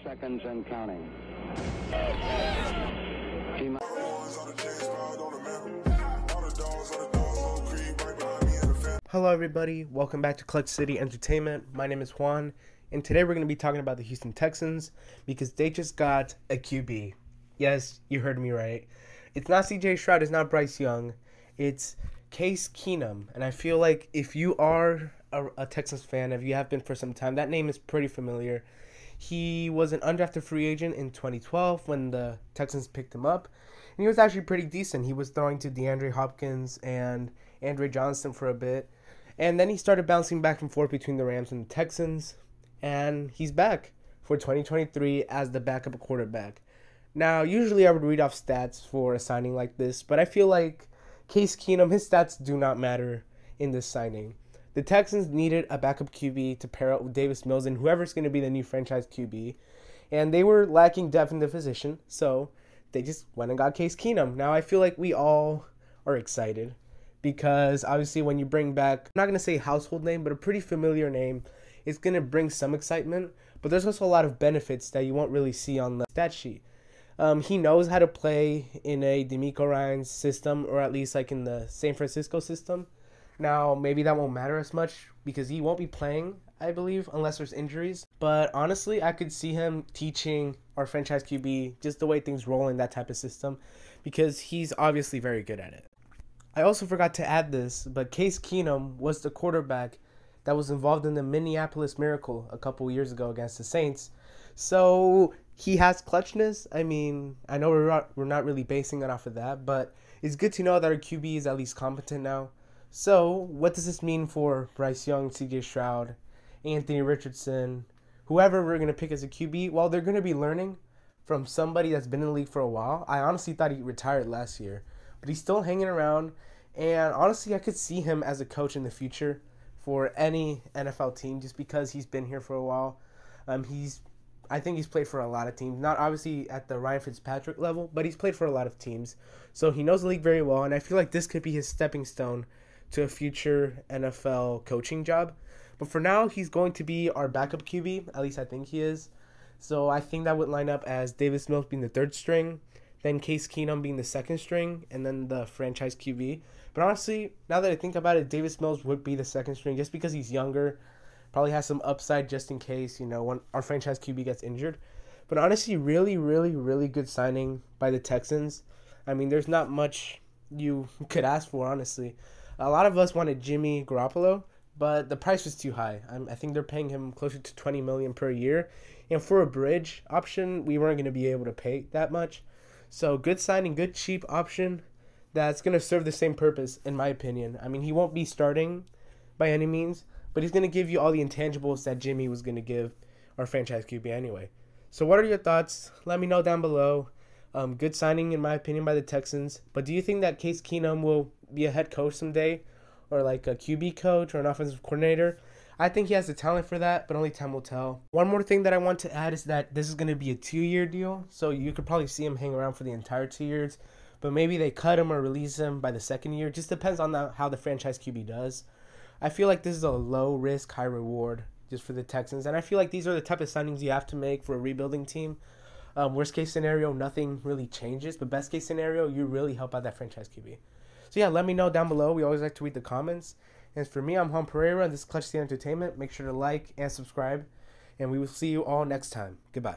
seconds and counting. Hello everybody, welcome back to Clutch City Entertainment. My name is Juan, and today we're going to be talking about the Houston Texans because they just got a QB. Yes, you heard me right. It's not CJ Stroud, it's not Bryce Young, it's Case Keenum. And I feel like if you are a Texans fan, if you have been for some time, that name is pretty familiar. He was an undrafted free agent in 2012 when the Texans picked him up. And he was actually pretty decent. He was throwing to DeAndre Hopkins and Andre Johnson for a bit. And then he started bouncing back and forth between the Rams and the Texans. And he's back for 2023 as the backup quarterback. Now, usually I would read off stats for a signing like this, but I feel like Case Keenum, his stats do not matter in this signing. The Texans needed a backup QB to pair up with Davis Mills and whoever's going to be the new franchise QB. And they were lacking depth in the position, so they just went and got Case Keenum. Now, I feel like we all are excited because obviously when you bring back, I'm not going to say household name, but a pretty familiar name, it's going to bring some excitement. But there's also a lot of benefits that you won't really see on the stat sheet. He knows how to play in a DeMeco Ryans system, or at least like in the San Francisco system. Now, maybe that won't matter as much because he won't be playing, I believe, unless there's injuries. But honestly, I could see him teaching our franchise QB just the way things roll in that type of system because he's obviously very good at it. I also forgot to add this, but Case Keenum was the quarterback that was involved in the Minneapolis Miracle a couple years ago against the Saints. So he has clutchness. I mean, I know we're not really basing it off of that, but it's good to know that our QB is at least competent now. So, what does this mean for Bryce Young, CJ Stroud, Anthony Richardson, whoever we're going to pick as a QB? Well, they're going to be learning from somebody that's been in the league for a while. I honestly thought he retired last year, but he's still hanging around. And honestly, I could see him as a coach in the future for any NFL team just because he's been here for a while. I think he's played for a lot of teams. Not obviously at the Ryan Fitzpatrick level, but he's played for a lot of teams. So he knows the league very well, and I feel like this could be his stepping stone to a future NFL coaching job. But for now, he's going to be our backup QB. At least I think he is. So I think that would line up as Davis Mills being the third string, then Case Keenum being the second string, and then the franchise QB. But honestly, now that I think about it, Davis Mills would be the second string just because he's younger, probably has some upside just in case, when our franchise QB gets injured. But honestly, really, really, really good signing by the Texans. I mean, there's not much you could ask for, honestly. A lot of us wanted Jimmy Garoppolo, but the price was too high. I think they're paying him closer to $20 million per year. And for a bridge option, we weren't going to be able to pay that much. So good signing, good cheap option that's going to serve the same purpose, in my opinion. I mean, he won't be starting by any means, but he's going to give you all the intangibles that Jimmy was going to give our franchise QB anyway. So what are your thoughts? Let me know down below. Good signing, in my opinion, by the Texans. But do you think that Case Keenum will be a head coach someday, or like a QB coach or an offensive coordinator? I think he has the talent for that, but only time will tell. One more thing that I want to add is that this is going to be a 2-year deal, so you could probably see him hang around for the entire 2 years, but maybe they cut him or release him by the second year. Just depends on how the franchise QB does. I feel like this is a low risk, high reward just for the Texans, and I feel like these are the type of signings you have to make for a rebuilding team. Worst case scenario, nothing really changes, but best case scenario, you really help out that franchise QB. So yeah, let me know down below. We always like to read the comments. And for me, I'm Juan Pereira, and this is Clutch City Entertainment. Make sure to like and subscribe, and we will see you all next time. Goodbye.